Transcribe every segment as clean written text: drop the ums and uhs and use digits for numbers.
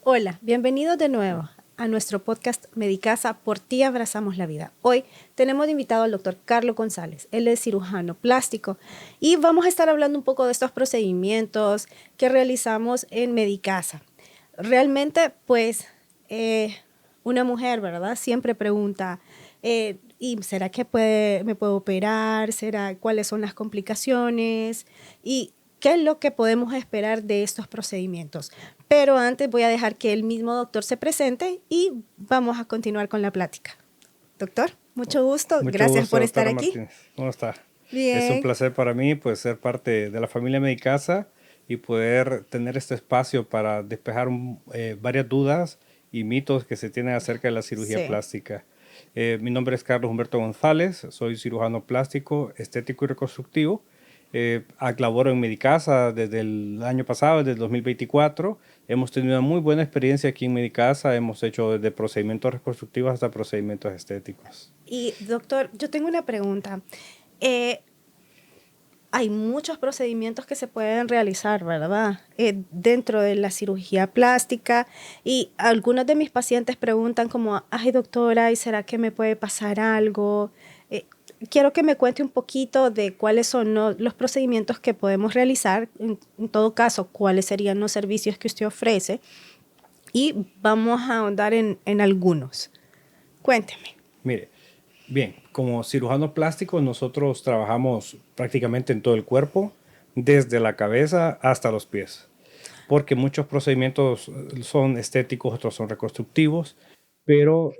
Hola, bienvenidos de nuevo a nuestro podcast Medicasa, por ti abrazamos la vida. Hoy tenemos de invitado al doctor Carlos González. Él es cirujano plástico y vamos a estar hablando un poco de estos procedimientos que realizamos en Medicasa. Realmente, pues, una mujer, ¿verdad? Siempre pregunta, ¿y será que me puedo operar? ¿Cuáles son las complicaciones? ¿Y qué es lo que podemos esperar de estos procedimientos? Pero antes voy a dejar que el mismo doctor se presente y vamos a continuar con la plática. Doctor, mucho gusto. Mucho Gracias gusto, por estar doctora aquí. Martínez. ¿Cómo está? Es un Bien. placer para mí pues, ser parte de la familia Medicasa y poder tener este espacio para despejar varias dudas y mitos que se tienen acerca de la cirugía Sí. plástica. Mi nombre es Carlos Humberto González, soy cirujano plástico, estético y reconstructivo. Laboro en Medicasa desde el año pasado, desde el 2024. Hemos tenido una muy buena experiencia aquí en Medicasa. Hemos hecho desde procedimientos reconstructivos hasta procedimientos estéticos. Y doctor, yo tengo una pregunta. Hay muchos procedimientos que se pueden realizar, ¿verdad? Dentro de la cirugía plástica, y algunos de mis pacientes preguntan como, ay doctora, ¿y será que me puede pasar algo? Quiero que me cuente un poquito de cuáles son los procedimientos que podemos realizar, en todo caso, cuáles serían los servicios que usted ofrece, y vamos a ahondar en algunos. Cuénteme. Mire, bien, como cirujanos plásticos nosotros trabajamos prácticamente en todo el cuerpo, desde la cabeza hasta los pies, porque muchos procedimientos son estéticos, otros son reconstructivos, pero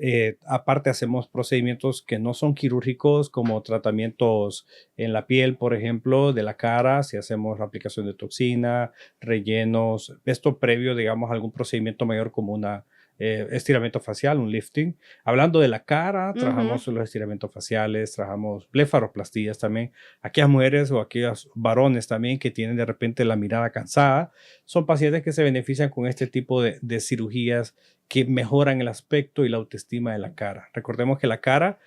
aparte hacemos procedimientos que no son quirúrgicos, como tratamientos en la piel, por ejemplo, de la cara, si hacemos la aplicación de toxina, rellenos, esto previo, digamos, a algún procedimiento mayor como una estiramiento facial, un lifting. Hablando de la cara, trabajamos los estiramientos faciales, trabajamos blefaroplastías también. Aquellas mujeres o aquellos varones también que tienen de repente la mirada cansada, son pacientes que se benefician con este tipo de cirugías que mejoran el aspecto y la autoestima de la cara. Recordemos que la cara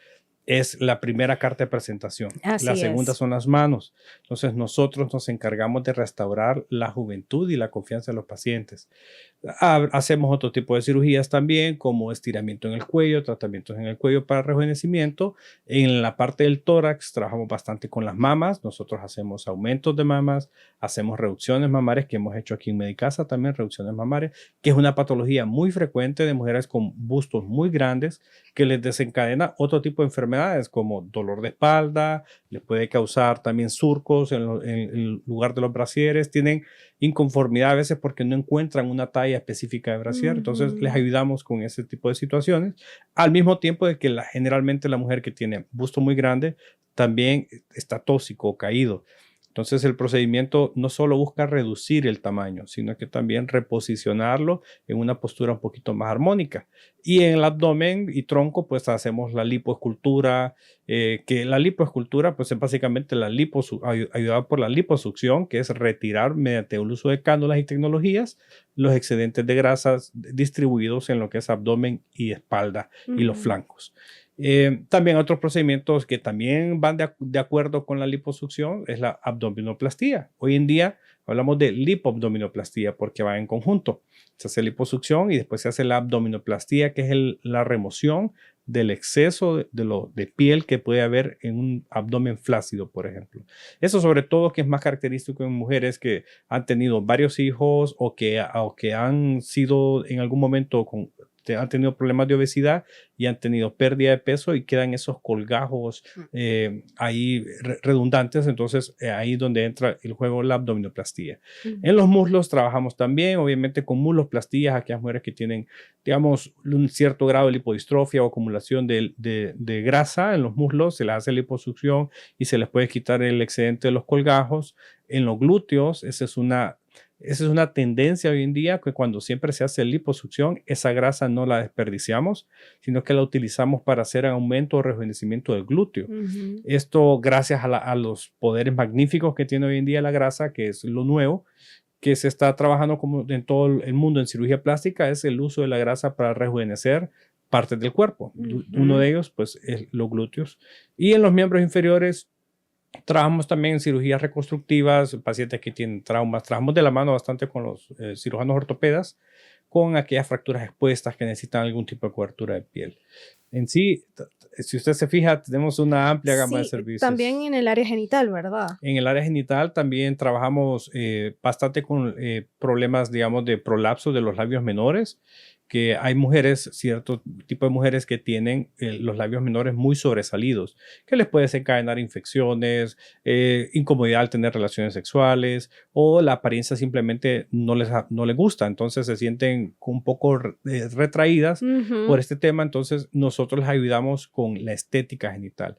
es la primera carta de presentación. La Así segunda es. son las manos. Entonces nosotros nos encargamos de restaurar la juventud y la confianza de los pacientes. Hacemos otro tipo de cirugías también, como estiramiento en el cuello, tratamientos en el cuello para rejuvenecimiento. En la parte del tórax trabajamos bastante con las mamas. Nosotros hacemos aumentos de mamas, hacemos reducciones mamarias, que hemos hecho aquí en Medicasa también, reducciones mamarias, que es una patología muy frecuente de mujeres con bustos muy grandes que les desencadena otro tipo de enfermedades como dolor de espalda, les puede causar también surcos en el lugar de los brasieres, tienen inconformidad a veces porque no encuentran una talla específica de brasier, entonces les ayudamos con ese tipo de situaciones, al mismo tiempo de que generalmente la mujer que tiene busto muy grande también está tóxico o caído. Entonces el procedimiento no solo busca reducir el tamaño, sino que también reposicionarlo en una postura un poquito más armónica. Y en el abdomen y tronco pues hacemos la lipoescultura, que la lipoescultura pues es básicamente ayudada por la liposucción, que es retirar mediante el uso de cánulas y tecnologías los excedentes de grasas distribuidos en lo que es abdomen y espalda y los flancos. También otros procedimientos que también van de acuerdo con la liposucción es la abdominoplastía. Hoy en día hablamos de lipoabdominoplastía porque va en conjunto. Se hace liposucción y después se hace la abdominoplastía, que es la remoción del exceso de piel que puede haber en un abdomen flácido, por ejemplo. Eso sobre todo que es más característico en mujeres que han tenido varios hijos o que han sido en algún momento han tenido problemas de obesidad y han tenido pérdida de peso y quedan esos colgajos ahí redundantes. Entonces ahí es donde entra el juego la abdominoplastía. En los muslos trabajamos también, obviamente con musloplastías, aquellas mujeres que tienen, digamos, un cierto grado de lipodistrofia o acumulación de grasa en los muslos, se les hace liposucción y se les puede quitar el excedente de los colgajos. En los glúteos, esa es una tendencia hoy en día, que cuando siempre se hace liposucción, esa grasa no la desperdiciamos, sino que la utilizamos para hacer aumento o rejuvenecimiento del glúteo. Esto gracias a los poderes magníficos que tiene hoy en día la grasa, que es lo nuevo, que se está trabajando como en todo el mundo en cirugía plástica, es el uso de la grasa para rejuvenecer partes del cuerpo. Uno de ellos, pues, es los glúteos. Y en los miembros inferiores, Trabajamos también en cirugías reconstructivas, pacientes que tienen traumas. Trabajamos de la mano bastante con los cirujanos ortopedas, con aquellas fracturas expuestas que necesitan algún tipo de cobertura de piel. En sí, si usted se fija, tenemos una amplia gama de Sí, también servicios. en el área genital, ¿verdad? En el área genital también trabajamos bastante con problemas, digamos, de prolapso de los labios menores, que hay mujeres, cierto tipo de mujeres que tienen los labios menores muy sobresalidos, que les puede desencadenar infecciones, incomodidad al tener relaciones sexuales o la apariencia simplemente no les gusta, entonces se sienten un poco retraídas por Ujú. este tema, entonces nosotros les ayudamos con la estética genital.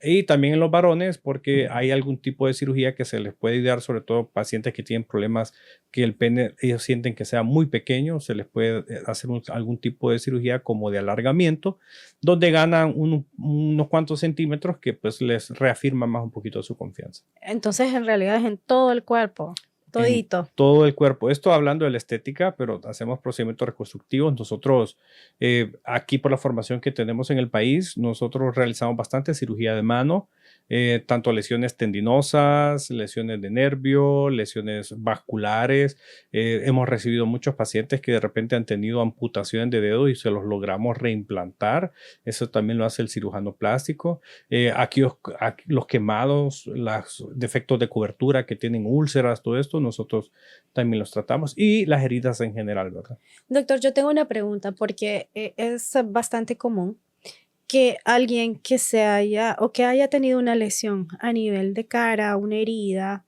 Y también en los varones, porque hay algún tipo de cirugía que se les puede ayudar, sobre todo pacientes que tienen problemas que el pene, ellos sienten que sea muy pequeño, se les puede hacer algún tipo de cirugía como de alargamiento, donde ganan unos cuantos centímetros que pues les reafirma más un poquito su confianza Entonces, en realidad es en todo el cuerpo, en todito. todo el cuerpo. Esto hablando de la estética, pero hacemos procedimientos reconstructivos. Nosotros, aquí por la formación que tenemos en el país, nosotros realizamos bastante cirugía de mano, tanto lesiones tendinosas, lesiones de nervio, lesiones vasculares. Hemos recibido muchos pacientes que de repente han tenido amputaciones de dedos y se los logramos reimplantar. Eso también lo hace el cirujano plástico. Aquí los quemados, los defectos de cobertura que tienen úlceras, todo esto, nosotros también los tratamos y las heridas en general, ¿verdad? Doctor, yo tengo una pregunta porque es bastante común que alguien que se haya o que haya tenido una lesión a nivel de cara, una herida,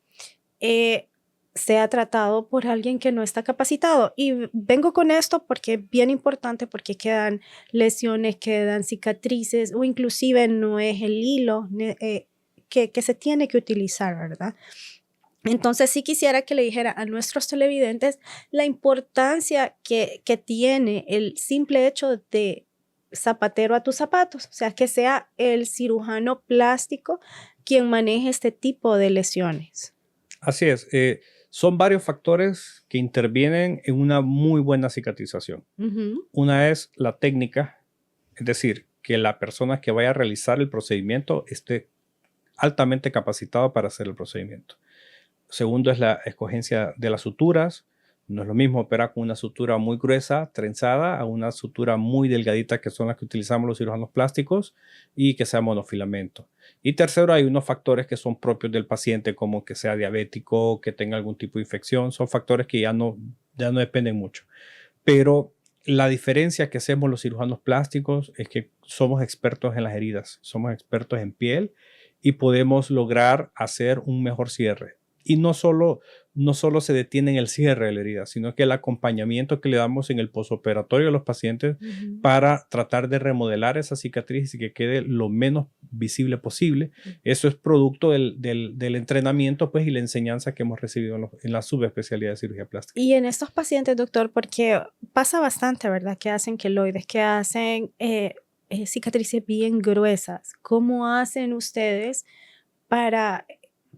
eh, sea tratado por alguien que no está capacitado. Y vengo con esto porque es bien importante porque quedan lesiones, quedan cicatrices o inclusive no es el hilo que se tiene que utilizar, ¿verdad? Entonces sí quisiera que le dijera a nuestros televidentes la importancia que tiene el simple hecho de zapatero a tus zapatos, o sea, que sea el cirujano plástico quien maneje este tipo de lesiones. Así es. Son varios factores que intervienen en una muy buena cicatrización. Ujú. Una es la técnica, es decir, que la persona que vaya a realizar el procedimiento esté altamente capacitado para hacer el procedimiento. Segundo es la escogencia de las suturas. No es lo mismo operar con una sutura muy gruesa, trenzada, a una sutura muy delgadita, que son las que utilizamos los cirujanos plásticos, y que sea monofilamento. Y tercero, hay unos factores que son propios del paciente, como que sea diabético, que tenga algún tipo de infección. Son factores que ya no dependen mucho. Pero la diferencia que hacemos los cirujanos plásticos es que somos expertos en las heridas, somos expertos en piel y podemos lograr hacer un mejor cierre. Y no solo se detiene en el cierre de la herida, sino que el acompañamiento que le damos en el posoperatorio a los pacientes Ujú. para tratar de remodelar esa cicatriz y que quede lo menos visible posible. Eso es producto del entrenamiento pues, y la enseñanza que hemos recibido en la subespecialidad de cirugía plástica. Y en estos pacientes, doctor, porque pasa bastante, ¿verdad? Que hacen queloides, que hacen cicatrices bien gruesas. ¿Cómo hacen ustedes para,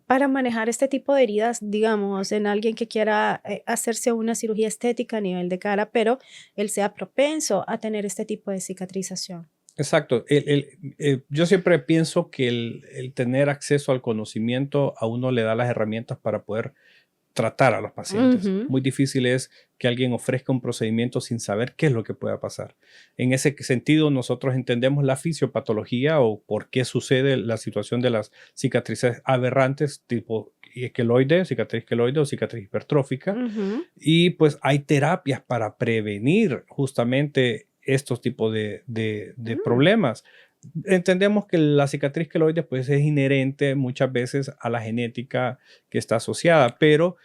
para manejar este tipo de heridas, digamos, en alguien que quiera hacerse una cirugía estética a nivel de cara, pero él sea propenso a tener este tipo de cicatrización? Exacto. Yo siempre pienso que el tener acceso al conocimiento a uno le da las herramientas para poder tratar a los pacientes. Ujú. Muy difícil es que alguien ofrezca un procedimiento sin saber qué es lo que pueda pasar. En ese sentido, nosotros entendemos la fisiopatología o por qué sucede la situación de las cicatrices aberrantes tipo queloide, cicatriz queloide o cicatriz hipertrófica. Ujú. Y pues hay terapias para prevenir justamente estos tipos de Mm. problemas. Entendemos que la cicatriz queloide pues es inherente muchas veces a la genética que está asociada, pero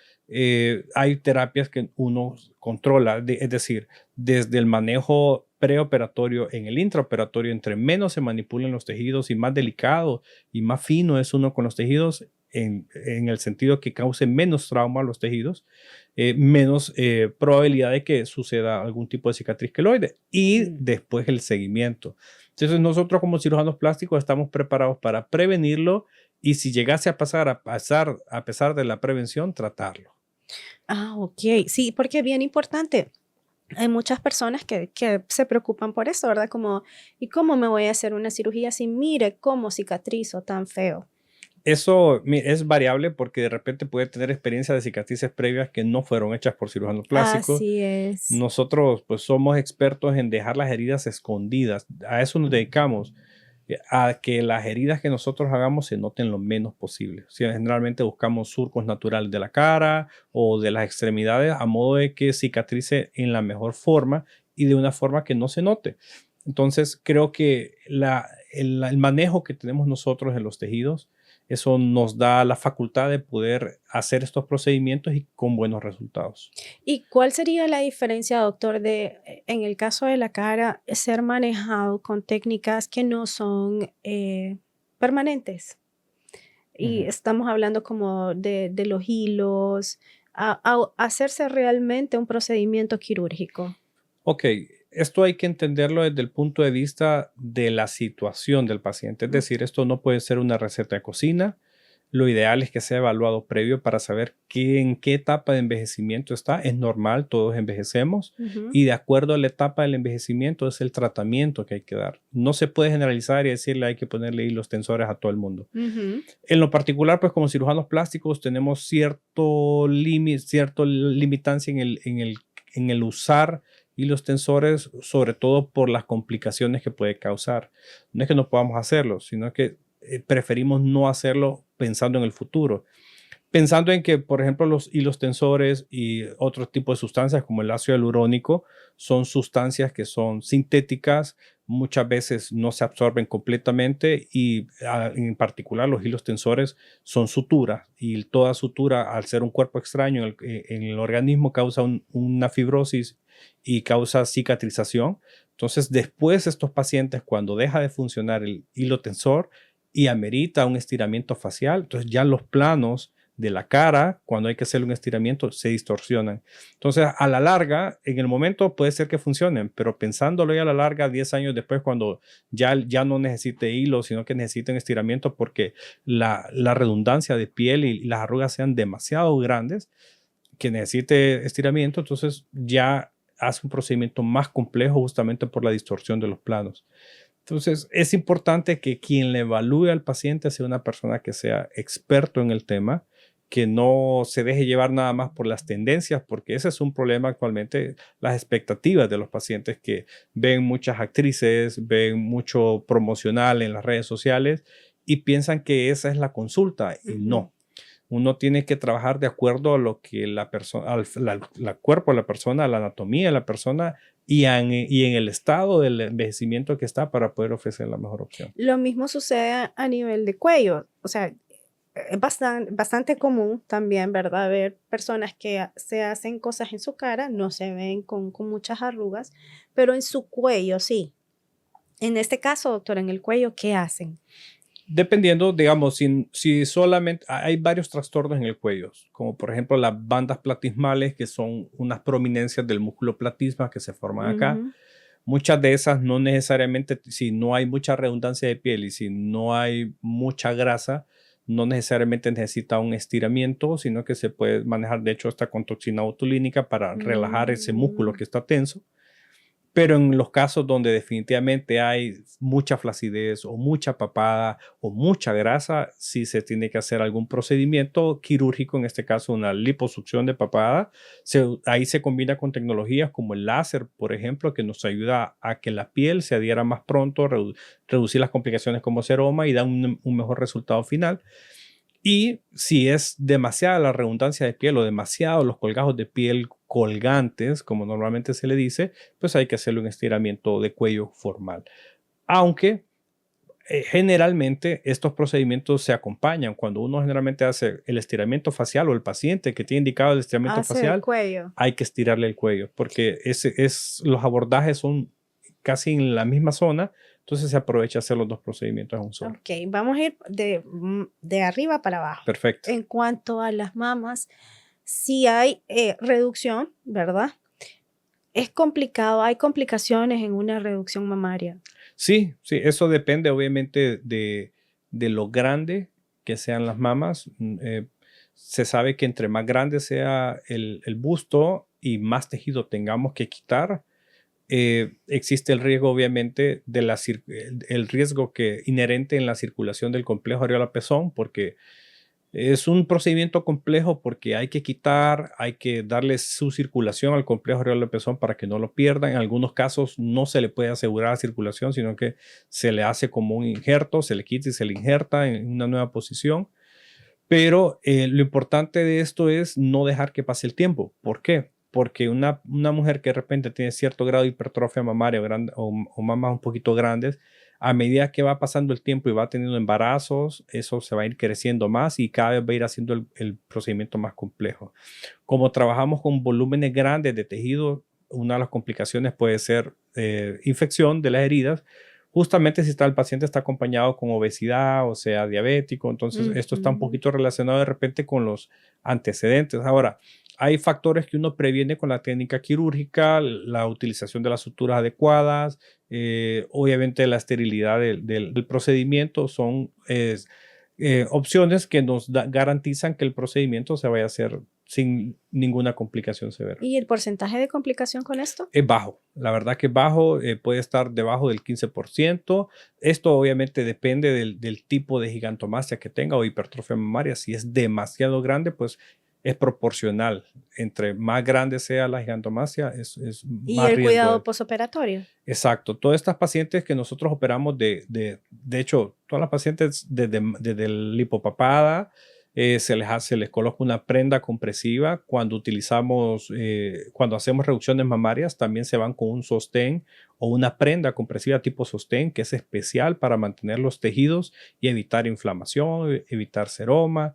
hay terapias que uno controla, es decir, desde el manejo preoperatorio en el intraoperatorio, entre menos se manipulen los tejidos y más delicado y más fino es uno con los tejidos, en el sentido que cause menos trauma a los tejidos, menos probabilidad de que suceda algún tipo de cicatriz queloide y Mm. después el seguimiento. Entonces nosotros como cirujanos plásticos estamos preparados para prevenirlo y si llegase a pesar de la prevención, tratarlo. Ah, ok. Sí, porque es bien importante. Hay muchas personas que se preocupan por eso, ¿verdad? Como, ¿y cómo me voy a hacer una cirugía si mire cómo cicatrizo tan feo? Es variable porque de repente puede tener experiencia de cicatrices previas que no fueron hechas por cirujanos plásticos. Así es. Nosotros pues somos expertos en dejar las heridas escondidas. A eso nos dedicamos, a que las heridas que nosotros hagamos se noten lo menos posible. O sea, generalmente buscamos surcos naturales de la cara o de las extremidades a modo de que cicatrice en la mejor forma y de una forma que no se note. Entonces creo que el manejo que tenemos nosotros en los tejidos, eso nos da la facultad de poder hacer estos procedimientos y con buenos resultados. ¿Y cuál sería la diferencia, doctor, en el caso de la cara, ser manejado con técnicas que no son permanentes? Y Ujú. estamos hablando como de los hilos, a hacerse realmente un procedimiento quirúrgico. Ok, esto hay que entenderlo desde el punto de vista de la situación del paciente. Es Mm, decir, esto no puede ser una receta de cocina. Lo ideal es que sea evaluado previo para saber en qué etapa de envejecimiento está. Es normal, todos envejecemos ujú, y de acuerdo a la etapa del envejecimiento es el tratamiento que hay que dar. No se puede generalizar y decirle hay que ponerle hilos tensores a todo el mundo. ujú. En lo particular, pues como cirujanos plásticos tenemos cierto límite, cierta limitancia en el usar hilos tensores, sobre todo por las complicaciones que puede causar. No es que no podamos hacerlo, sino que preferimos no hacerlo pensando en el futuro. Pensando en que, por ejemplo, los hilos tensores y otros tipos de sustancias como el ácido hialurónico son sustancias que son sintéticas, muchas veces no se absorben completamente y en particular los hilos tensores son suturas y toda sutura al ser un cuerpo extraño en el organismo causa una fibrosis y causa cicatrización. Entonces después estos pacientes cuando deja de funcionar el hilo tensor y amerita un estiramiento facial, entonces ya los planos de la cara, cuando hay que hacer un estiramiento, se distorsionan. Entonces, a la larga, en el momento puede ser que funcionen, pero pensándolo ya a la larga, 10 años después, cuando ya no necesite hilo, sino que necesiten estiramiento porque la redundancia de piel y las arrugas sean demasiado grandes, que necesite estiramiento, entonces ya hace un procedimiento más complejo justamente por la distorsión de los planos. Entonces, es importante que quien le evalúe al paciente sea una persona que sea experto en el tema, que no se deje llevar nada más por las tendencias, porque ese es un problema actualmente, las expectativas de los pacientes que ven muchas actrices, ven mucho promocional en las redes sociales y piensan que esa es la consulta y Ujú. no. Uno tiene que trabajar de acuerdo a lo que la persona, al cuerpo de la persona, a la anatomía de la persona y en el estado del envejecimiento que está para poder ofrecer la mejor opción. Lo mismo sucede a nivel de cuello. O sea, es bastante común también, ¿verdad? Ver personas que se hacen cosas en su cara, no se ven con muchas arrugas, pero en su cuello sí. En este caso, doctor, en el cuello, ¿qué hacen? Dependiendo, digamos, si solamente hay varios trastornos en el cuello, como por ejemplo las bandas platismales, que son unas prominencias del músculo platisma que se forman acá. Ujú. Muchas de esas no necesariamente, si no hay mucha redundancia de piel y si no hay mucha grasa, no necesariamente necesita un estiramiento, sino que se puede manejar, de hecho, hasta con toxina botulínica para relajar ese músculo Mm. que está tenso. Pero en los casos donde definitivamente hay mucha flacidez o mucha papada o mucha grasa, sí se tiene que hacer algún procedimiento quirúrgico, en este caso una liposucción de papada. Ahí se combina con tecnologías como el láser, por ejemplo, que nos ayuda a que la piel se adhiera más pronto, reducir las complicaciones como seroma y da un mejor resultado final. Y si es demasiada la redundancia de piel o demasiado los colgajos de piel colgantes, como normalmente se le dice, pues hay que hacerle un estiramiento de cuello formal. Aunque generalmente estos procedimientos se acompañan. Cuando uno generalmente hace el estiramiento facial o el paciente que tiene indicado el estiramiento Hace el facial, cuello. hay que estirarle el cuello porque los abordajes son casi en la misma zona, entonces se aprovecha hacer los dos procedimientos en un solo. Ok, vamos a ir de arriba para abajo. Perfecto. En cuanto a las mamas, si hay reducción, ¿verdad? Es complicado, hay complicaciones en una reducción mamaria. Sí, sí, eso depende obviamente de lo grande que sean las mamas. Se sabe que entre más grande sea el busto y más tejido tengamos que quitar, existe el riesgo, obviamente, el riesgo inherente en la circulación del complejo areola-pezón, porque es un procedimiento complejo porque hay que darle su circulación al complejo areola-pezón para que no lo pierdan. En algunos casos no se le puede asegurar la circulación, sino que se le hace como un injerto, se le quita y se le injerta en una nueva posición. Pero lo importante de esto es no dejar que pase el tiempo. ¿Por qué? Porque una mujer que de repente tiene cierto grado de hipertrofia mamaria o mamas un poquito grandes, a medida que va pasando el tiempo y va teniendo embarazos, eso se va a ir creciendo más y cada vez va a ir haciendo el procedimiento más complejo. Como trabajamos con volúmenes grandes de tejido, una de las complicaciones puede ser infección de las heridas, justamente si el paciente está acompañado con obesidad, o sea, diabético. Entonces esto está un poquito relacionado de repente con los antecedentes. Ahora, hay factores que uno previene con la técnica quirúrgica, la utilización de las suturas adecuadas, obviamente la esterilidad del procedimiento son opciones que nos garantizan que el procedimiento se vaya a hacer sin ninguna complicación severa. ¿Y el porcentaje de complicación con esto? Es bajo, la verdad que es bajo, puede estar debajo del 15%. Esto obviamente depende del tipo de gigantomastia que tenga o hipertrofia mamaria. Si es demasiado grande, pues es proporcional. Entre más grande sea la gigantomastia, es ¿Y más el riesgo. cuidado posoperatorio? Exacto. Todas estas pacientes que nosotros operamos, de hecho, todas las pacientes desde el lipopapada, se les coloca una prenda compresiva. Cuando cuando hacemos reducciones mamarias, también se van con un sostén o una prenda compresiva tipo sostén, que es especial para mantener los tejidos y evitar inflamación, evitar seroma.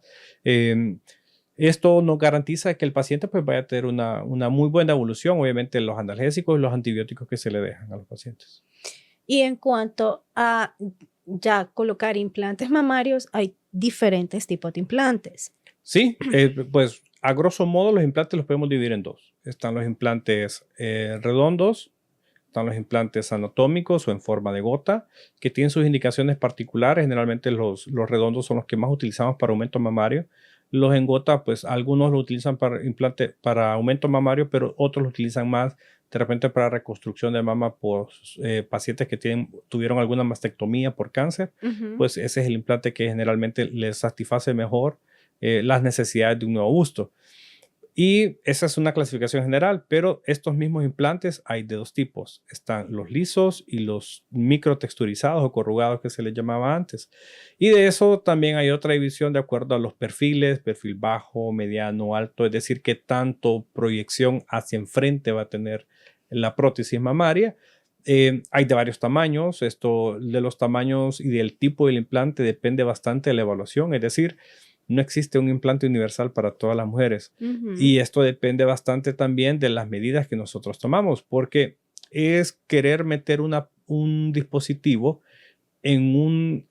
Esto nos garantiza que el paciente pues vaya a tener una muy buena evolución, obviamente los analgésicos y los antibióticos que se le dejan a los pacientes. Y en cuanto a ya colocar implantes mamarios, hay diferentes tipos de implantes. Sí, pues a grosso modo los implantes los podemos dividir en dos. Están los implantes redondos, están los implantes anatómicos o en forma de gota, que tienen sus indicaciones particulares. Generalmente los redondos son los que más utilizamos para aumento mamario. Los en gota, pues algunos lo utilizan para aumento mamario, pero otros lo utilizan más de repente para reconstrucción de mama por pacientes que tuvieron alguna mastectomía por cáncer. Pues ese es el implante que generalmente les satisface mejor las necesidades de un nuevo busto. Y esa es una clasificación general, pero estos mismos implantes hay de dos tipos. Están los lisos y los microtexturizados o corrugados, que se les llamaba antes. Y de eso también hay otra división de acuerdo a los perfiles, perfil bajo, mediano, alto, es decir, qué tanto proyección hacia enfrente va a tener la prótesis mamaria. Hay de varios tamaños. Esto de los tamaños y del tipo del implante depende bastante de la evaluación, es decir, no existe un implante universal para todas las mujeres. Y esto depende bastante también de las medidas que nosotros tomamos, porque es querer meter un dispositivo en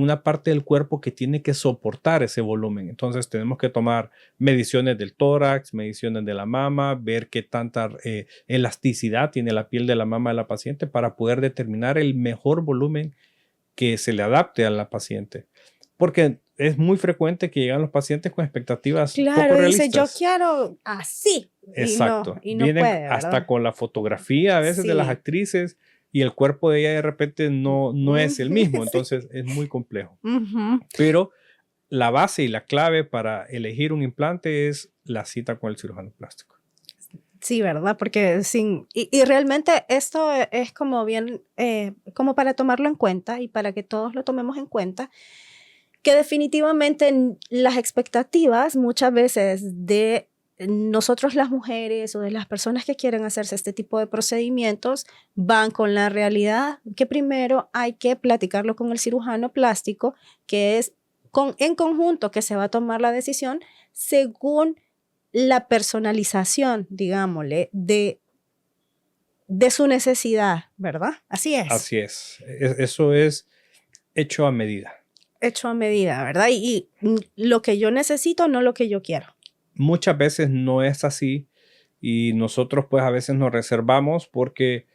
una parte del cuerpo que tiene que soportar ese volumen. Entonces tenemos que tomar mediciones del tórax, mediciones de la mama, ver qué tanta elasticidad tiene la piel de la mama de la paciente para poder determinar el mejor volumen que se le adapte a la paciente. Porque es muy frecuente que llegan los pacientes con expectativas poco realistas. Dice, yo quiero así. Exacto. Y no Vienen puede, hasta con la fotografía a veces de las actrices y el cuerpo de ella de repente no es el mismo. Entonces es muy complejo. Pero la base y la clave para elegir un implante es la cita con el cirujano plástico. Sí, ¿verdad? Porque y realmente esto es como bien, como para tomarlo en cuenta y para que todos lo tomemos en cuenta, que definitivamente las expectativas muchas veces de nosotros las mujeres o de las personas que quieren hacerse este tipo de procedimientos van con la realidad que primero hay que platicarlo con el cirujano plástico, que es en conjunto que se va a tomar la decisión según la personalización, digámosle, de su necesidad, ¿verdad? Así es. Así es. Eso es hecho a medida. Hecho a medida, ¿verdad? Y lo que yo necesito, no lo que yo quiero. Muchas veces no es así y nosotros pues a veces nos reservamos porque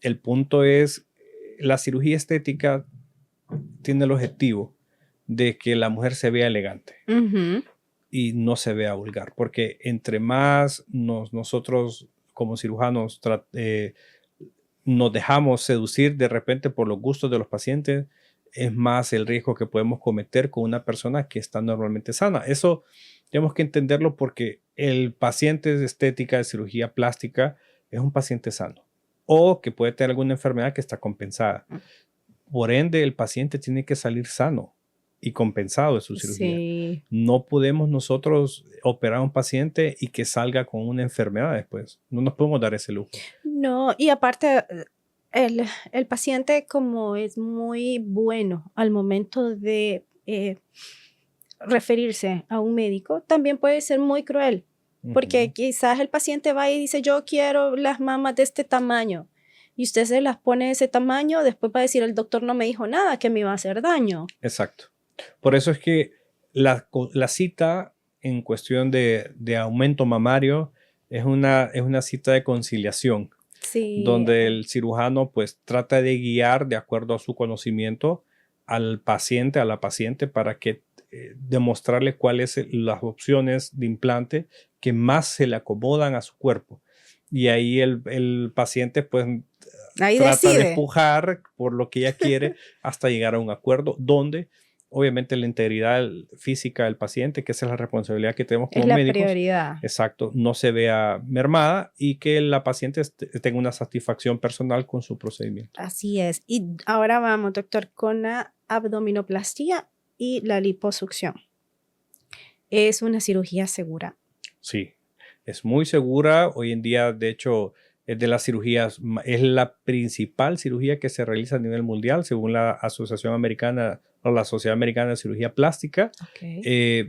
el punto es, la cirugía estética tiene el objetivo de que la mujer se vea elegante y no se vea vulgar, porque entre más nosotros como cirujanos nos dejamos seducir de repente por los gustos de los pacientes, es más el riesgo que podemos cometer con una persona que está normalmente sana. Eso tenemos que entenderlo porque el paciente de estética, de cirugía plástica, es un paciente sano o que puede tener alguna enfermedad que está compensada. Por ende, el paciente tiene que salir sano y compensado de su cirugía. Sí. No podemos nosotros operar a un paciente y que salga con una enfermedad después. No nos podemos dar ese lujo. No, y aparte, el paciente como es muy bueno al momento de referirse a un médico, también puede ser muy cruel, porque quizás el paciente va y dice, yo quiero las mamas de este tamaño, y usted se las pone de ese tamaño, después va a decir, el doctor no me dijo nada, que me iba a hacer daño. Exacto. Por eso es que la cita en cuestión de aumento mamario es una cita de conciliación, Sí. donde el cirujano pues trata de guiar de acuerdo a su conocimiento al paciente, a la paciente, para que demostrarle cuáles son las opciones de implante que más se le acomodan a su cuerpo. Y ahí el paciente pues ahí trata decide. de empujar por lo que ella quiere hasta llegar a un acuerdo donde obviamente la integridad física del paciente, que esa es la responsabilidad que tenemos como médicos. Es la prioridad. Exacto, no se vea mermada y que la paciente tenga una satisfacción personal con su procedimiento. Así es. Y ahora vamos, doctor, con la abdominoplastía y la liposucción. ¿Es una cirugía segura? Sí, es muy segura. Hoy en día, de hecho, es de las cirugías, es la principal cirugía que se realiza a nivel mundial, según la Asociación Americana o la Sociedad Americana de Cirugía Plástica. Okay.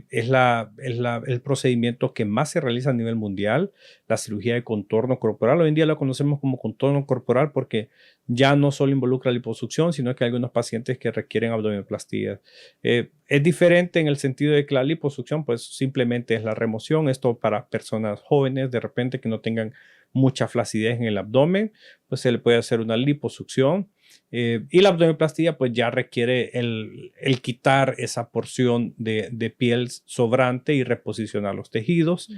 Es el procedimiento que más se realiza a nivel mundial, la cirugía de contorno corporal. Hoy en día la conocemos como contorno corporal porque ya no solo involucra liposucción, sino que hay algunos pacientes que requieren abdominoplastia. Es diferente en el sentido de que la liposucción pues simplemente es la remoción. Esto para personas jóvenes de repente que no tengan mucha flacidez en el abdomen, pues se le puede hacer una liposucción. Y la abdominoplastia pues ya requiere el quitar esa porción de piel sobrante y reposicionar los tejidos.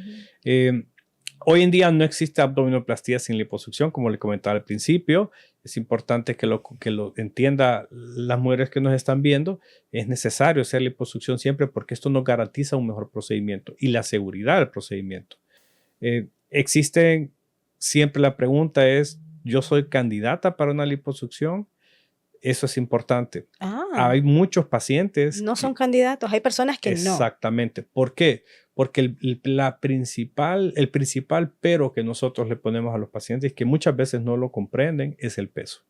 Hoy en día no existe abdominoplastia sin liposucción, como le comentaba al principio. Es importante que lo entienda las mujeres que nos están viendo. Es necesario hacer liposucción siempre porque esto nos garantiza un mejor procedimiento y la seguridad del procedimiento. Siempre la pregunta es, ¿yo soy candidata para una liposucción? Eso es importante. Hay muchos pacientes. No son candidatos, hay personas que no. Exactamente. ¿Por qué? Porque el principal pero que nosotros le ponemos a los pacientes, que muchas veces no lo comprenden, es el peso.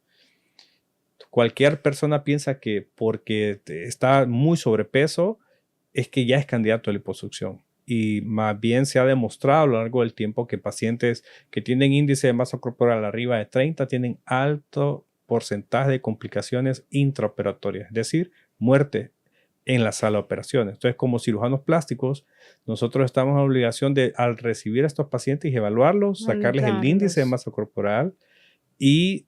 Cualquier persona piensa que porque está muy sobrepeso, es que ya es candidato a liposucción. Y más bien se ha demostrado a lo largo del tiempo que pacientes que tienen índice de masa corporal arriba de 30 tienen alto porcentaje de complicaciones intraoperatorias, es decir, muerte en la sala de operaciones. Entonces, como cirujanos plásticos, nosotros estamos en obligación de, al recibir a estos pacientes y evaluarlos, sacarles el índice de masa corporal y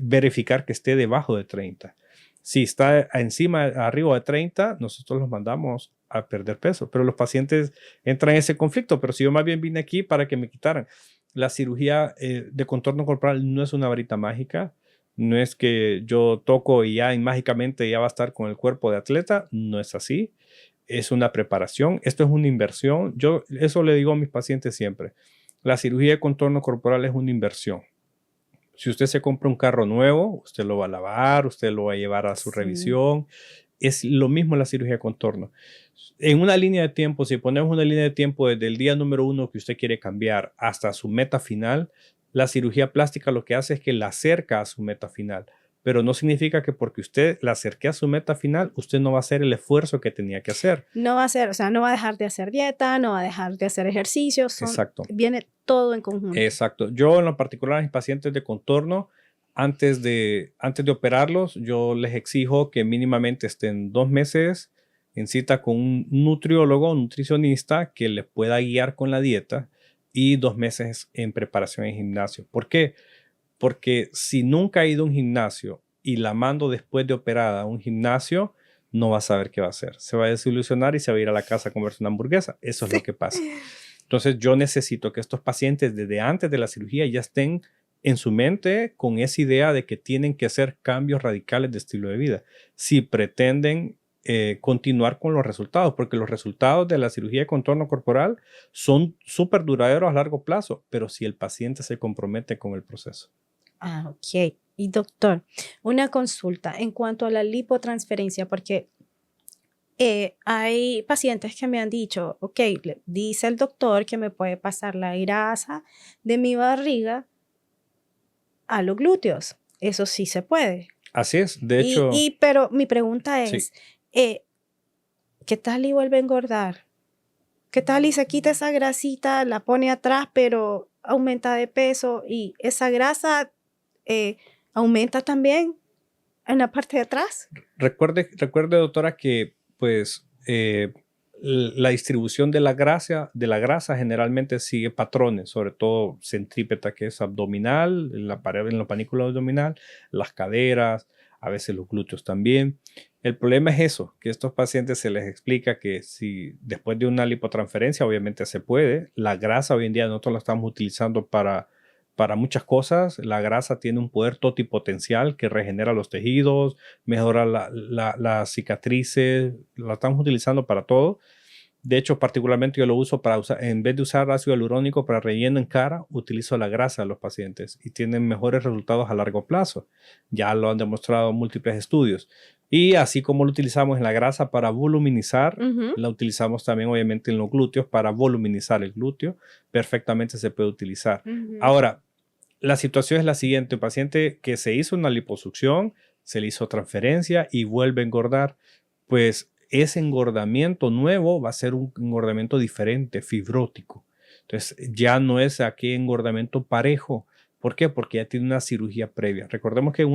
verificar que esté debajo de 30. Si está arriba de 30, nosotros los mandamos a perder peso. Pero los pacientes entran en ese conflicto. Pero si yo más bien vine aquí para que me quitaran. La cirugía de contorno corporal no es una varita mágica. No es que yo toco y ya mágicamente ya va a estar con el cuerpo de atleta. No es así. Es una preparación. Esto es una inversión. Yo eso le digo a mis pacientes siempre. La cirugía de contorno corporal es una inversión. Si usted se compra un carro nuevo, usted lo va a lavar, usted lo va a llevar a su revisión. Es lo mismo la cirugía de contorno. En una línea de tiempo, si ponemos una línea de tiempo desde el día número 1 que usted quiere cambiar hasta su meta final, la cirugía plástica lo que hace es que la acerca a su meta final. Pero no significa que porque usted la acerque a su meta final, usted no va a hacer el esfuerzo que tenía que hacer. No va a hacer, o sea, no va a dejar de hacer dieta, no va a dejar de hacer ejercicios. Exacto. Viene todo en conjunto. Exacto. Yo en lo particular a mis pacientes de contorno, antes de operarlos, yo les exijo que mínimamente estén 2 meses en cita con un nutriólogo, un nutricionista que les pueda guiar con la dieta y 2 meses en preparación en gimnasio. ¿Por qué? Porque si nunca ha ido a un gimnasio y la mando después de operada a un gimnasio, no va a saber qué va a hacer. Se va a desilusionar y se va a ir a la casa a comerse una hamburguesa. Eso es lo que pasa. Entonces yo necesito que estos pacientes desde antes de la cirugía ya estén en su mente con esa idea de que tienen que hacer cambios radicales de estilo de vida si pretenden continuar con los resultados, porque los resultados de la cirugía de contorno corporal son súper duraderos a largo plazo, pero si el paciente se compromete con el proceso. Ah, ok. Y doctor, una consulta en cuanto a la lipotransferencia, porque hay pacientes que me han dicho, ok, dice el doctor que me puede pasar la grasa de mi barriga a los glúteos. Eso sí se puede. Así es, de hecho. Pero mi pregunta Sí. es, ¿qué tal y vuelve a engordar? ¿Qué tal y se quita esa grasita, la pone atrás, pero aumenta de peso y esa grasa aumenta también en la parte de atrás? Recuerde, doctora, que pues la distribución de la grasa generalmente sigue patrones, sobre todo centrípeta, que es abdominal, en la pared, en la panícula abdominal, las caderas, a veces los glúteos también. El problema es eso, que a estos pacientes se les explica que si después de una lipotransferencia, obviamente se puede, la grasa hoy en día nosotros la estamos utilizando para muchas cosas. La grasa tiene un poder totipotencial que regenera los tejidos, mejora las cicatrices, la estamos utilizando para todo. De hecho, particularmente yo lo uso para usar, en vez de usar ácido hialurónico para relleno en cara, utilizo la grasa de los pacientes y tienen mejores resultados a largo plazo. Ya lo han demostrado múltiples estudios. Y así como lo utilizamos en la grasa para voluminizar, la utilizamos también obviamente en los glúteos para voluminizar el glúteo. Perfectamente se puede utilizar. Ahora, la situación es la siguiente: un paciente que se hizo una liposucción, se le hizo transferencia y vuelve a engordar, pues ese engordamiento nuevo va a ser un engordamiento diferente, fibrótico. Entonces ya no es aquí engordamiento parejo. ¿Por qué? Porque ya tiene una cirugía previa. Recordemos que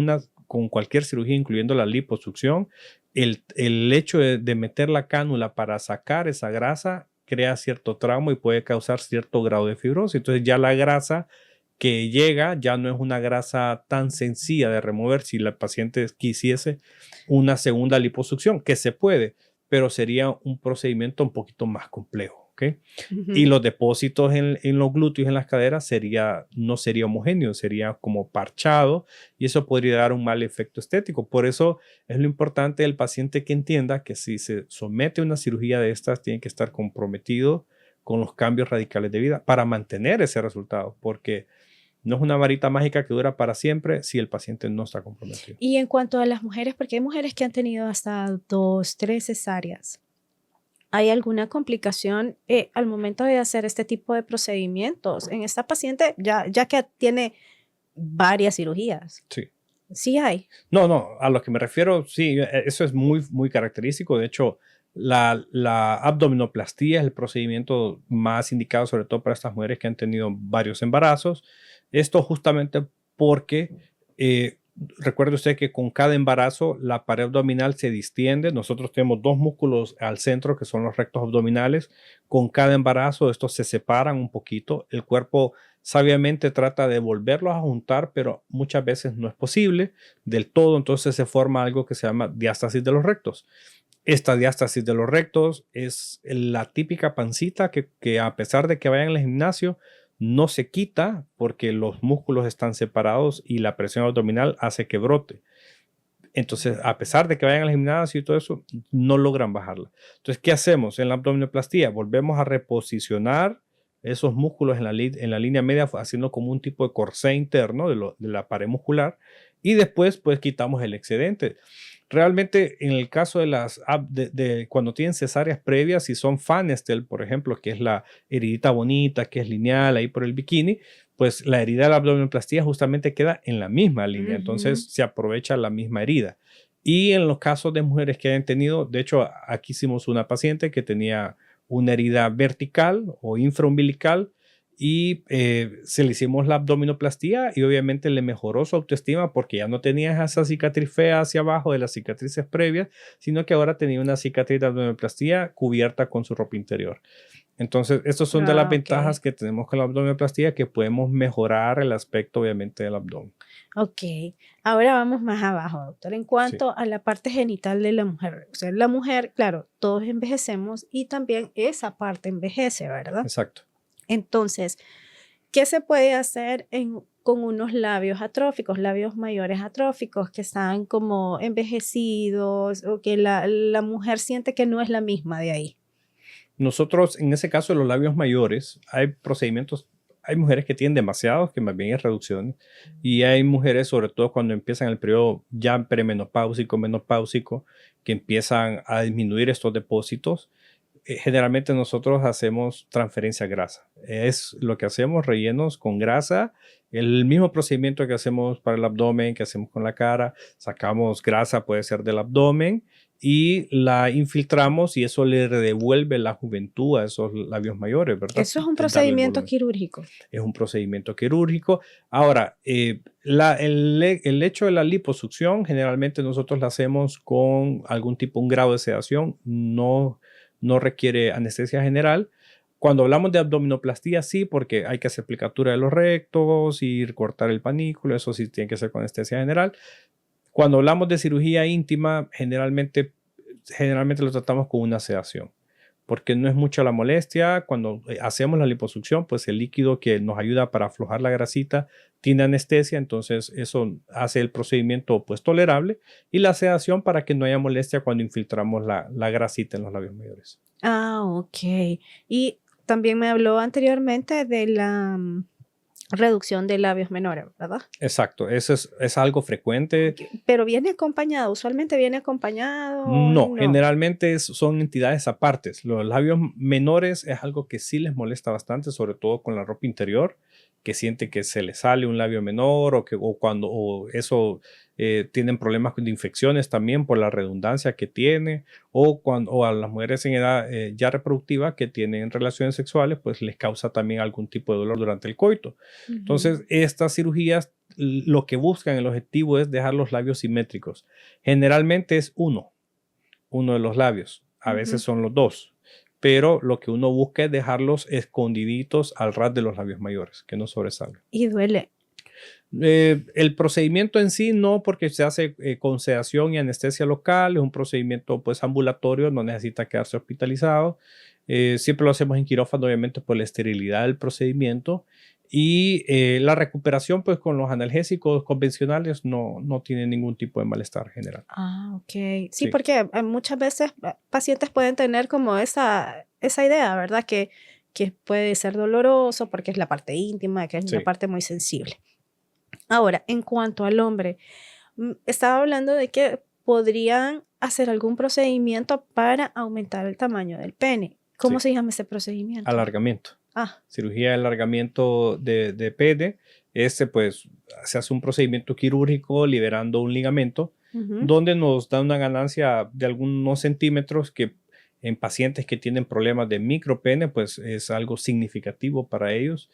con cualquier cirugía, incluyendo la liposucción, el hecho de meter la cánula para sacar esa grasa crea cierto trauma y puede causar cierto grado de fibrosis. Entonces ya la grasa que llega ya no es una grasa tan sencilla de remover si la paciente quisiese una segunda liposucción, que se puede, pero sería un procedimiento un poquito más complejo, ¿ok? Y los depósitos en los glúteos y en las caderas no sería homogéneo, sería como parchado y eso podría dar un mal efecto estético. Por eso es lo importante del paciente que entienda que si se somete a una cirugía de estas, tiene que estar comprometido con los cambios radicales de vida para mantener ese resultado, porque no es una varita mágica que dura para siempre si el paciente no está comprometido. Y en cuanto a las mujeres, porque hay mujeres que han tenido hasta 2, 3 cesáreas, ¿hay alguna complicación al momento de hacer este tipo de procedimientos en esta paciente, ya que tiene varias cirugías? Sí. Sí hay. No, a lo que me refiero, sí, eso es muy, muy característico. De hecho, la abdominoplastía es el procedimiento más indicado, sobre todo para estas mujeres que han tenido varios embarazos. Esto justamente porque recuerde usted que con cada embarazo la pared abdominal se distiende. Nosotros tenemos 2 músculos al centro que son los rectos abdominales. Con cada embarazo estos se separan un poquito. El cuerpo sabiamente trata de volverlos a juntar, pero muchas veces no es posible del todo. Entonces se forma algo que se llama diástasis de los rectos. Esta diástasis de los rectos es la típica pancita que a pesar de que vayan al gimnasio, no se quita porque los músculos están separados y la presión abdominal hace que brote. Entonces, a pesar de que vayan al gimnasio y todo eso, no logran bajarla. Entonces, ¿qué hacemos en la abdominoplastía? Volvemos a reposicionar esos músculos en la línea media, haciendo como un tipo de corsé interno de la pared muscular, y después pues quitamos el excedente. Realmente en el caso de cuando tienen cesáreas previas, si son Fanestel, por ejemplo, que es la heridita bonita, que es lineal ahí por el bikini, pues la herida de la abdominoplastía justamente queda en la misma línea, entonces se aprovecha la misma herida. Y en los casos de mujeres que hayan tenido, de hecho aquí hicimos una paciente que tenía una herida vertical o infraumbilical y se le hicimos la abdominoplastía y obviamente le mejoró su autoestima porque ya no tenía esa cicatriz fea hacia abajo de las cicatrices previas, sino que ahora tenía una cicatriz de abdominoplastía cubierta con su ropa interior. Entonces, estas son de las ventajas que tenemos con la abdominoplastía, que podemos mejorar el aspecto obviamente del abdomen. Ok, ahora vamos más abajo, doctor, en cuanto a la parte genital de la mujer. O sea, la mujer, claro, todos envejecemos y también esa parte envejece, ¿verdad? Exacto. Entonces, ¿Qué se puede hacer con unos labios atróficos, labios mayores atróficos que están como envejecidos o que la mujer siente que no es la misma de ahí? Nosotros, en ese caso de los labios mayores, hay procedimientos, hay mujeres que tienen demasiados, que más bien es reducción, y hay mujeres, sobre todo cuando empiezan el periodo ya premenopáusico, menopáusico, que empiezan a disminuir estos depósitos. Generalmente nosotros hacemos transferencia grasa. Es lo que hacemos, rellenos con grasa, el mismo procedimiento que hacemos para el abdomen, que hacemos con la cara, sacamos grasa, puede ser del abdomen, y la infiltramos y eso le devuelve la juventud a esos labios mayores, ¿verdad? Eso es un Darle el procedimiento volumen. quirúrgico. Es un procedimiento quirúrgico. Ahora, el hecho de la liposucción, generalmente nosotros la hacemos con algún tipo, un grado de sedación, no requiere anestesia general. Cuando hablamos de abdominoplastía, sí, porque hay que hacer aplicatura de los rectos y cortar el panículo, eso sí tiene que ser con anestesia general. Cuando hablamos de cirugía íntima, generalmente lo tratamos con una sedación, porque no es mucha la molestia. Cuando hacemos la liposucción, pues el líquido que nos ayuda para aflojar la grasita tiene anestesia, entonces eso hace el procedimiento pues tolerable, y la sedación para que no haya molestia cuando infiltramos la grasita en los labios mayores. Ah, ok. Y también me habló anteriormente de la reducción de labios menores, ¿verdad? Exacto, eso es algo frecuente. Pero viene acompañado, usualmente viene acompañado, No, no. generalmente son entidades apartes. Los labios menores es algo que sí les molesta bastante, sobre todo con la ropa interior, que siente que se les sale un labio menor o eso tienen problemas de infecciones también por la redundancia que tiene, o a las mujeres en edad ya reproductiva que tienen relaciones sexuales, pues les causa también algún tipo de dolor durante el coito. Entonces, estas cirugías lo que buscan, el objetivo es dejar los labios simétricos. Generalmente es uno de los labios, a veces son los dos, pero lo que uno busca es dejarlos escondiditos al ras de los labios mayores, que no sobresalgan. Y duele. El procedimiento en sí no, porque se hace con sedación y anestesia local, es un procedimiento pues ambulatorio, no necesita quedarse hospitalizado. Siempre lo hacemos en quirófano, obviamente por la esterilidad del procedimiento, y la recuperación pues con los analgésicos convencionales no tiene ningún tipo de malestar general. Ah, ok. Sí, Sí. porque muchas veces pacientes pueden tener como esa idea, ¿verdad? Que puede ser doloroso porque es la parte íntima, que es Sí. la parte muy sensible. Ahora, en cuanto al hombre, estaba hablando de que podrían hacer algún procedimiento para aumentar el tamaño del pene. ¿Cómo Sí. se llama ese procedimiento? Alargamiento. Ah, Cirugía de alargamiento de pene. Pues se hace un procedimiento quirúrgico liberando un ligamento, donde nos da una ganancia de algunos centímetros que en pacientes que tienen problemas de micropene, pues es algo significativo para ellos.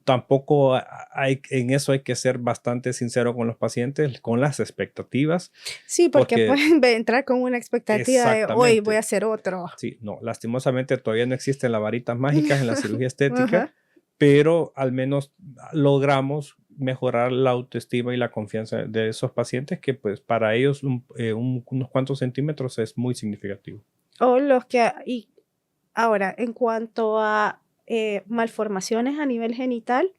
Tampoco en eso hay que ser bastante sincero con los pacientes, con las expectativas. sí, porque Porque pueden entrar con una expectativa de hoy voy exactamente. a hacer otro. Sí, no, lastimosamente todavía no existen las varitas mágicas en la cirugía estética, Ajá. pero al menos logramos mejorar la autoestima y la confianza de esos pacientes, que pues para ellos unos cuantos centímetros es muy significativo. O los que, y ahora, en cuanto a malformaciones a nivel genital,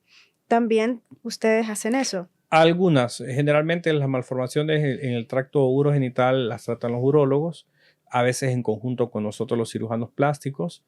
también ustedes hacen eso. Algunas, generalmente las malformaciones en el tracto urogenital las tratan los urólogos, a veces en conjunto con nosotros los cirujanos plásticos,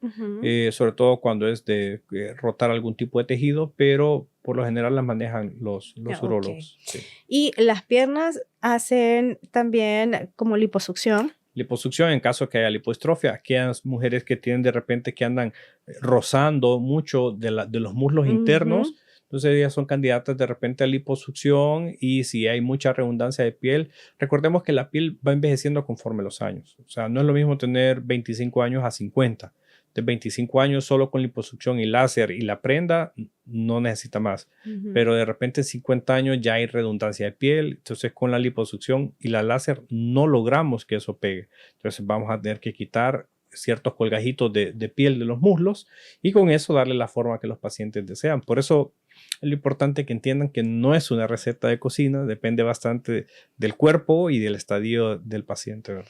sobre todo cuando es de rotar algún tipo de tejido, pero por lo general las manejan los Ok. urólogos. Sí. Y las piernas hacen también como liposucción. Liposucción en caso que haya lipoestrofia, aquellas mujeres que tienen de repente que andan rozando mucho de los muslos internos, entonces ellas son candidatas de repente a liposucción. Y si hay mucha redundancia de piel, recordemos que la piel va envejeciendo conforme los años, o sea, no es lo mismo tener 25 años a 50. De 25 años solo con liposucción y láser y la prenda no necesita más, pero de repente 50 años ya hay redundancia de piel, entonces con la liposucción y la láser no logramos que eso pegue, entonces vamos a tener que quitar ciertos colgajitos de piel de los muslos y con eso darle la forma que los pacientes desean. Por eso es lo importante que entiendan que no es una receta de cocina, depende bastante del cuerpo y del estadio del paciente, ¿verdad?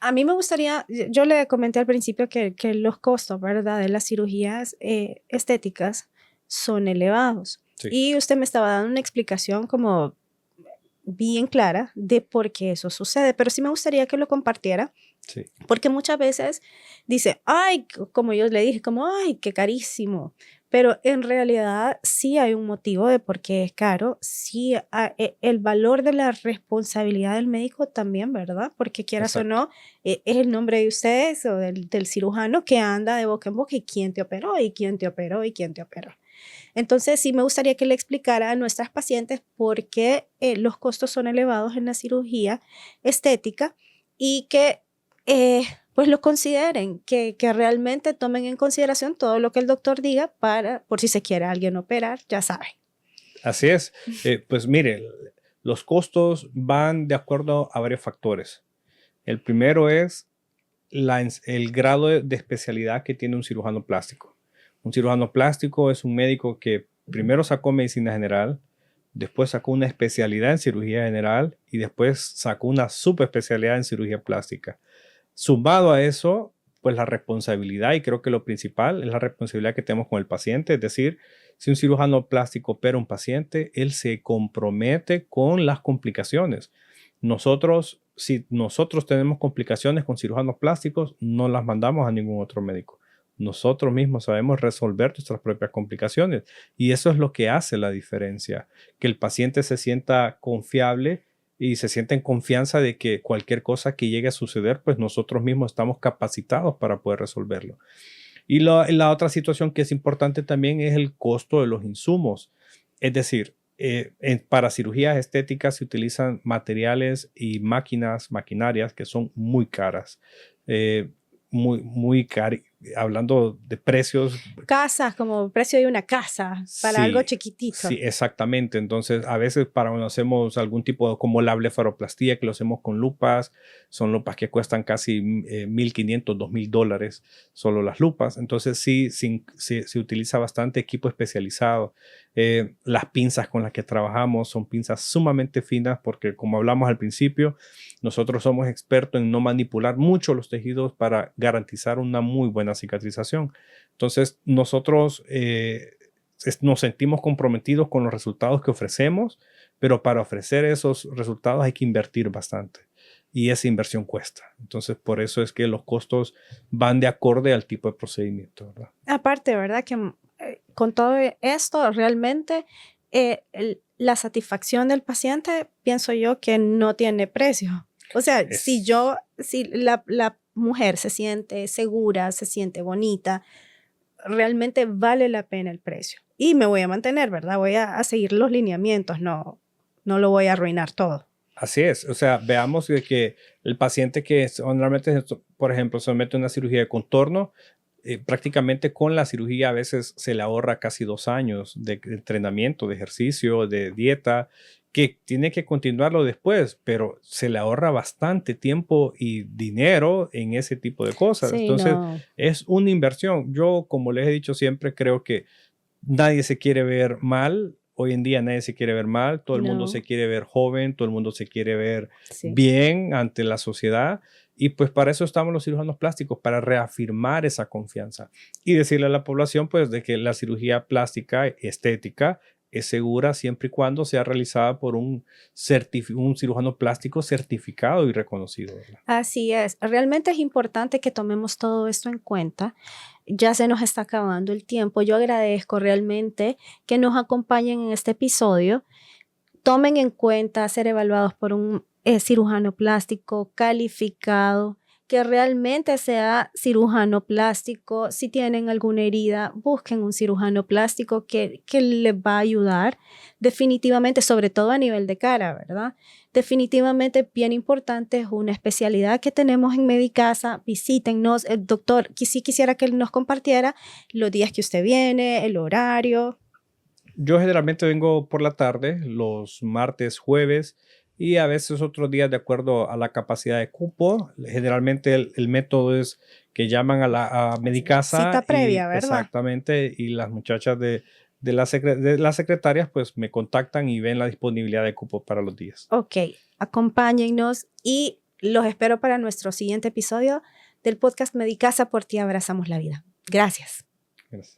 A mí me gustaría, yo le comenté al principio que los costos, ¿verdad?, de las cirugías estéticas son elevados. Sí. Y usted me estaba dando una explicación como bien clara de por qué eso sucede, pero sí me gustaría que lo compartiera, Sí. porque muchas veces dice, ay, como yo le dije, como, ay, qué carísimo, pero en realidad sí hay un motivo de por qué es caro, sí, el valor de la responsabilidad del médico también, ¿verdad? Porque quieras o Exacto. no, es el nombre de ustedes o del cirujano que anda de boca en boca y quién te operó y quién te operó y quién te operó. Entonces, sí me gustaría que le explicara a nuestras pacientes por qué los costos son elevados en la cirugía estética y que pues lo consideren, que realmente tomen en consideración todo lo que el doctor diga por si se quiere alguien operar, ya saben. Así es. Pues mire, los costos van de acuerdo a varios factores. El primero es el grado de especialidad que tiene un cirujano plástico. Un cirujano plástico es un médico que primero sacó medicina general, después sacó una especialidad en cirugía general y después sacó una subespecialidad en cirugía plástica. Sumado a eso, pues la responsabilidad, y creo que lo principal es la responsabilidad que tenemos con el paciente, es decir, si un cirujano plástico opera a un paciente, él se compromete con las complicaciones. Si nosotros tenemos complicaciones con cirujanos plásticos, no las mandamos a ningún otro médico. Nosotros mismos sabemos resolver nuestras propias complicaciones y eso es lo que hace la diferencia, que el paciente se sienta confiable y se sienta en confianza de que cualquier cosa que llegue a suceder, pues nosotros mismos estamos capacitados para poder resolverlo. Y la otra situación que es importante también es el costo de los insumos. Es decir, para cirugías estéticas se utilizan materiales y maquinarias que son muy caras. Muy caras. Hablando de precios. Casas, como precio de una casa, para algo chiquitito. Sí, exactamente. Entonces, a veces para cuando hacemos algún tipo de como la blefaroplastía, que lo hacemos con lupas, son lupas que cuestan casi $1,500, $2,000 solo las lupas. Entonces, sí, se utiliza bastante equipo especializado. Las pinzas con las que trabajamos son pinzas sumamente finas porque, como hablamos al principio, nosotros somos expertos en no manipular mucho los tejidos para garantizar una muy buena cicatrización. Entonces, nosotros nos sentimos comprometidos con los resultados que ofrecemos, pero para ofrecer esos resultados hay que invertir bastante y esa inversión cuesta. Entonces, por eso es que los costos van de acorde al tipo de procedimiento, ¿verdad? Aparte, ¿verdad? Que con todo esto, realmente la satisfacción del paciente, pienso yo que no tiene precio. O sea, si la mujer se siente segura, se siente bonita, realmente vale la pena el precio. Y me voy a mantener, ¿verdad? Voy a seguir los lineamientos, no lo voy a arruinar todo. Así es, o sea, veamos que el paciente que normalmente, por ejemplo, se somete a una cirugía de contorno, prácticamente con la cirugía a veces se le ahorra casi 2 años de entrenamiento, de ejercicio, de dieta, que tiene que continuarlo después, pero se le ahorra bastante tiempo y dinero en ese tipo de cosas. Sí, entonces, no. es una inversión. Yo, como les he dicho siempre, creo que nadie se quiere ver mal. Hoy en día nadie se quiere ver mal, todo el mundo se quiere ver joven, todo el mundo se quiere ver bien ante la sociedad y pues para eso estamos los cirujanos plásticos, para reafirmar esa confianza y decirle a la población pues de que la cirugía plástica estética es segura siempre y cuando sea realizada por un cirujano plástico certificado y reconocido, ¿verdad? Así es. Realmente es importante que tomemos todo esto en cuenta. Ya se nos está acabando el tiempo. Yo agradezco realmente que nos acompañen en este episodio. Tomen en cuenta ser evaluados por un cirujano plástico calificado, que realmente sea cirujano plástico. Si tienen alguna herida, busquen un cirujano plástico que les va a ayudar definitivamente, sobre todo a nivel de cara, ¿verdad? Definitivamente bien importante, es una especialidad que tenemos en Medicasa. Visítennos. El doctor, sí quisiera que él nos compartiera los días que usted viene, el horario. Yo generalmente vengo por la tarde, los martes, jueves y a veces otros días de acuerdo a la capacidad de cupo. Generalmente el método es que llaman a Medicasa. Cita previa, ¿verdad? Exactamente, y las muchachas de las secretarias pues me contactan y ven la disponibilidad de cupo para los días. Ok, acompáñennos y los espero para nuestro siguiente episodio del podcast Medicasa, por ti abrazamos la vida. Gracias. Gracias.